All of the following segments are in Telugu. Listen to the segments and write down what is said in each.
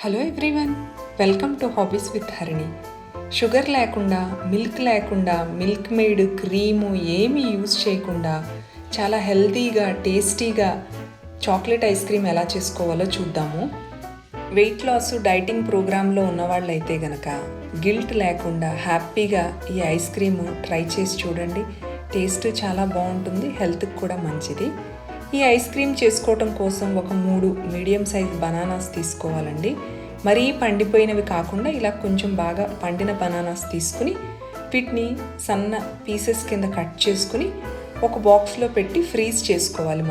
Hello everyone, welcome to hobbies with Harini. Sugar లేకుండా, మిల్క్ మేడ్, క్రీము ఏమీ యూజ్ చేయకుండా చాలా హెల్తీగా, టేస్టీగా చాక్లెట్ ఐస్ క్రీమ్ ఎలా చేసుకోవాలో చూద్దాము. వెయిట్ లాస్, డైటింగ్ ప్రోగ్రాంలో ఉన్నవాళ్ళైతే గనక గిల్ట్ లేకుండా హ్యాపీగా ఈ ఐస్ క్రీము ట్రై చేసి చూడండి. టేస్ట్ చాలా బాగుంటుంది, హెల్త్కి కూడా మంచిది. ఈ ఐస్ క్రీమ్ చేసుకోవటం కోసం ఒక 3 మీడియం సైజ్ బనానాస్ తీసుకోవాలండి. మరీ పండిపోయినవి కాకుండా ఇలా కొంచెం బాగా పండిన బనానాస్ తీసుకుని వీటిని సన్న పీసెస్ కింద కట్ చేసుకుని ఒక బాక్స్లో పెట్టి ఫ్రీజ్ చేసుకోవాలి.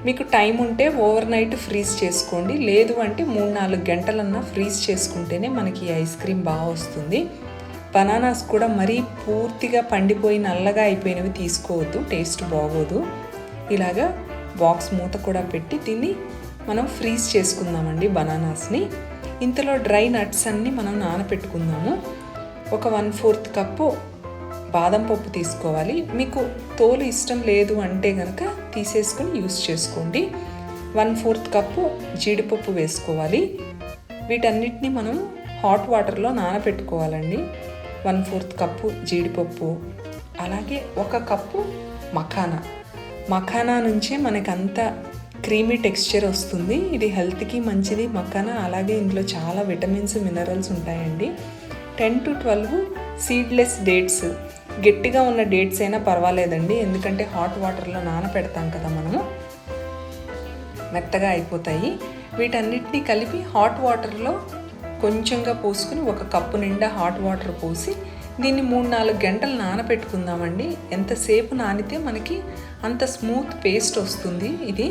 మీకు టైం ఉంటే ఓవర్ నైట్ ఫ్రీజ్ చేసుకోండి, లేదు అంటే 3-4 గంటలన్నా ఫ్రీజ్ చేసుకుంటేనే మనకి ఈ ఐస్ క్రీమ్ బాగా వస్తుంది. బనానాస్ కూడా మరీ పూర్తిగా పండిపోయి నల్లగా అయిపోయినవి తీసుకోవద్దు, టేస్ట్ బాగోదు. ఇలాగా బాక్స్ మూత కూడా పెట్టి దీన్ని మనం ఫ్రీజ్ చేసుకుందామండి బనానాస్ని. ఇంతలో డ్రై నట్స్ అన్నీ మనం నానపెట్టుకుందాము. ఒక 1/4 కప్పు బాదం పప్పు తీసుకోవాలి. మీకు తోలు ఇష్టం లేదు అంటే కనుక తీసేసుకొని యూస్ చేసుకోండి. 1/4 కప్పు జీడిపప్పు వేసుకోవాలి. వీటన్నిటిని మనం హాట్ వాటర్లో నానపెట్టుకోవాలండి. 1/4 కప్పు జీడిపప్పు, అలాగే 1 కప్పు మఖానా నుంచే మనకంత క్రీమీ టెక్స్చర్ వస్తుంది. ఇది హెల్త్కి మంచిది మఖానా. అలాగే ఇందులో చాలా విటమిన్స్, మినరల్స్ ఉంటాయండి. 10 to 12 సీడ్లెస్ డేట్స్, గట్టిగా ఉన్న డేట్స్ అయినా పర్వాలేదండి, ఎందుకంటే హాట్ వాటర్లో నానపెడతాం కదా మనము, మెత్తగా అయిపోతాయి. వీటన్నిటినీ కలిపి హాట్ వాటర్లో కొంచెంగా పోసుకుని 1 కప్పు నిండా హాట్ వాటర్ పోసి దీన్ని 3-4 గంటలు నానపెట్టుకుందామండి. ఎంతసేపు నానితే మనకి అంత స్మూత్ పేస్ట్ వస్తుంది. ఇది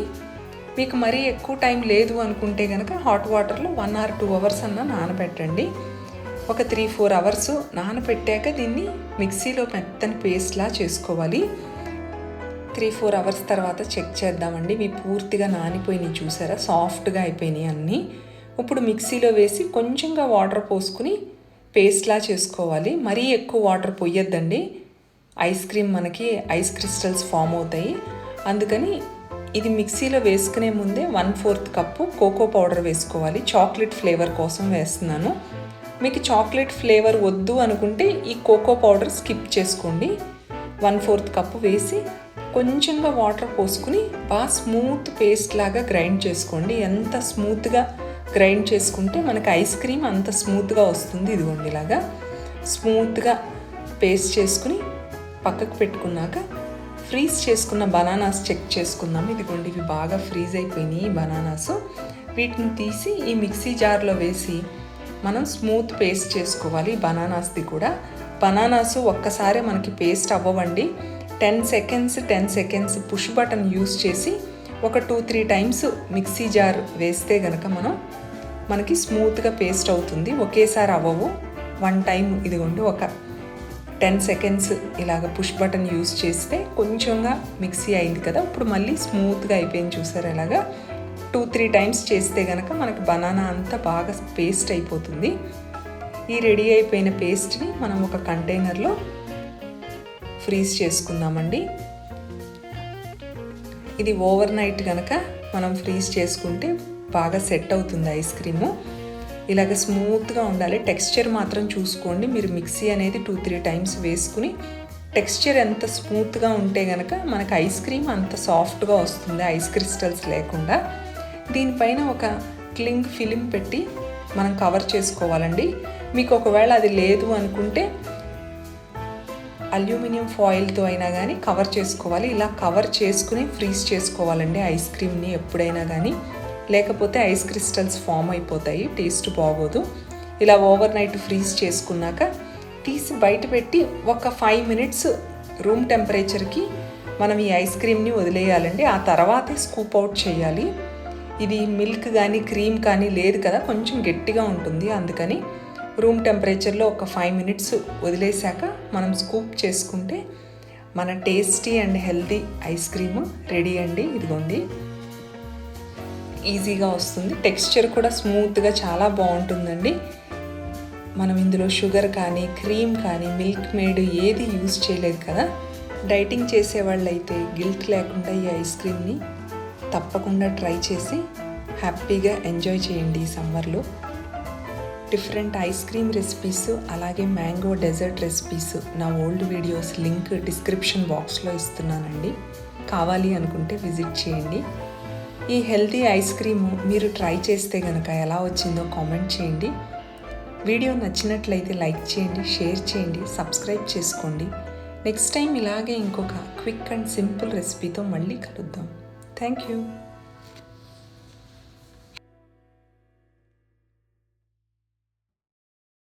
మీకు మరీ ఎక్కువ టైం లేదు అనుకుంటే కనుక హాట్ వాటర్లో 1 or 2 hours అన్నా నానబెట్టండి. ఒక 3-4 hours నానబెట్టాక దీన్ని మిక్సీలో మెత్తని పేస్ట్లా చేసుకోవాలి. 3-4 hours తర్వాత చెక్ చేద్దామండి. ఇవి పూర్తిగా నానిపోయినాయి, చూసారా, సాఫ్ట్గా అయిపోయినాయి అన్నీ. ఇప్పుడు మిక్సీలో వేసి కొంచెంగా వాటర్ పోసుకుని పేస్ట్లా చేసుకోవాలి. మరీ ఎక్కువ వాటర్ పొయ్యొద్దండి, ఐస్ క్రీమ్ మనకి ఐస్ క్రిస్టల్స్ ఫామ్ అవుతాయి. అందుకని ఇది మిక్సీలో వేసుకునే ముందే 1/4 కప్పు కోకో పౌడర్ వేసుకోవాలి. చాక్లెట్ ఫ్లేవర్ కోసం వేస్తున్నాను. మీకు చాక్లెట్ ఫ్లేవర్ వద్దు అనుకుంటే ఈ కోకో పౌడర్ స్కిప్ చేసుకోండి. 1/4 కప్పు వేసి కొంచెంగా వాటర్ పోసుకుని బాగా స్మూత్ పేస్ట్ లాగా గ్రైండ్ చేసుకోండి. ఎంత స్మూత్గా గ్రైండ్ చేసుకుంటే మనకి ఐస్ క్రీమ్ అంత స్మూత్గా వస్తుంది. ఇదిగోండి, ఇలాగా స్మూత్గా పేస్ట్ చేసుకుని పక్కకు పెట్టుకున్నాక ఫ్రీజ్ చేసుకున్న బనానాస్ చెక్ చేసుకుందాం. ఇదిగోండి, ఇవి బాగా ఫ్రీజ్ అయిపోయినాయి బనానాస్. వీటిని తీసి ఈ మిక్సీ జార్లో వేసి మనం స్మూత్ పేస్ట్ చేసుకోవాలి. బనానాస్ది కూడా బనానాస్ ఒక్కసారి మనకి పేస్ట్ అవ్వవండి. 10 seconds పుష్ బటన్ యూస్ చేసి ఒక 2-3 times మిక్సీ జార్ వేస్తే గనక మనకి స్మూత్గా పేస్ట్ అవుతుంది. ఒకేసారి అవ్వవు. 1 time ఇదిగోండి, ఒక 10 seconds ఇలాగ పుష్ బటన్ యూస్ చేస్తే కొంచెంగా మిక్సీ అయింది కదా, ఇప్పుడు మళ్ళీ స్మూత్గా అయిపోయింది, చూసారు. ఇలాగా 2-3 times చేస్తే కనుక మనకి బనానా అంతా బాగా పేస్ట్ అయిపోతుంది. ఈ రెడీ అయిపోయిన పేస్ట్ని మనం ఒక కంటైనర్లో ఫ్రీజ్ చేసుకుందామండి. ఇది ఓవర్ నైట్ కనుక మనం ఫ్రీజ్ చేసుకుంటే బాగా సెట్ అవుతుంది ఐస్ క్రీము. ఇలాగ స్మూత్గా ఉండాలి. టెక్స్చర్ మాత్రం చూసుకోండి. మీరు మిక్సీ అనేది 2-3 times వేసుకుని టెక్స్చర్ ఎంత స్మూత్గా ఉంటే కనుక మనకు ఐస్ క్రీమ్ అంత సాఫ్ట్గా వస్తుంది, ఐస్ క్రిస్టల్స్ లేకుండా. దీనిపైన ఒక క్లింగ్ ఫిలిం పెట్టి మనం కవర్ చేసుకోవాలండి. మీకు ఒకవేళ అది లేదు అనుకుంటే అల్యూమినియం ఫాయిల్తో అయినా కానీ కవర్ చేసుకోవాలి. ఇలా కవర్ చేసుకుని ఫ్రీజ్ చేసుకోవాలండి ఐస్ క్రీమ్ని ఎప్పుడైనా కానీ, లేకపోతే ఐస్ క్రిస్టల్స్ ఫామ్ అయిపోతాయి, టేస్ట్ బాగోదు. ఇలా ఓవర్ నైట్ ఫ్రీజ్ చేసుకున్నాక తీసి బయట పెట్టి ఒక 5 minutes రూమ్ టెంపరేచర్కి మనం ఈ ఐస్ క్రీమ్ని వదిలేయాలండి. ఆ తర్వాతే స్కూప్ అవుట్ చేయాలి. ఇది మిల్క్ కానీ క్రీమ్ కానీ లేదు కదా, కొంచెం గట్టిగా ఉంటుంది. అందుకని రూమ్ టెంపరేచర్లో ఒక 5 minutes వదిలేశాక మనం స్కూప్ చేసుకుంటే మన tasty and healthy ice cream ready అండి. ఇదిగోండి, ఈజీగా వస్తుంది. టెక్స్చర్ కూడా స్మూత్గా చాలా బాగుంటుందండి. మనం ఇందులో షుగర్ కానీ, క్రీమ్ కానీ, మిల్క్ మేడ్ ఏది యూజ్ చేయలేదు కదా. డైటింగ్ చేసేవాళ్ళు అయితే గిల్ట్ లేకుండా ఈ ఐస్ క్రీమ్ని తప్పకుండా ట్రై చేసి హ్యాపీగా ఎంజాయ్ చేయండి ఈ సమ్మర్లో. డిఫరెంట్ ఐస్ క్రీమ్ రెసిపీస్ అలాగే మ్యాంగో డెజర్ట్ రెసిపీస్ నా ఓల్డ్ వీడియోస్ లింక్ డిస్క్రిప్షన్ బాక్స్లో ఇస్తున్నానండి. కావాలి అనుకుంటే విజిట్ చేయండి. ఈ హెల్తీ ఐస్ క్రీము మీరు ట్రై చేస్తే కనుక ఎలా వచ్చిందో కామెంట్ చేయండి. వీడియో నచ్చినట్లయితే లైక్ చేయండి, షేర్ చేయండి, సబ్స్క్రైబ్ చేసుకోండి. నెక్స్ట్ టైం ఇలాగే ఇంకొక క్విక్ అండ్ సింపుల్ రెసిపీతో మళ్ళీ కలుద్దాం. Thank you.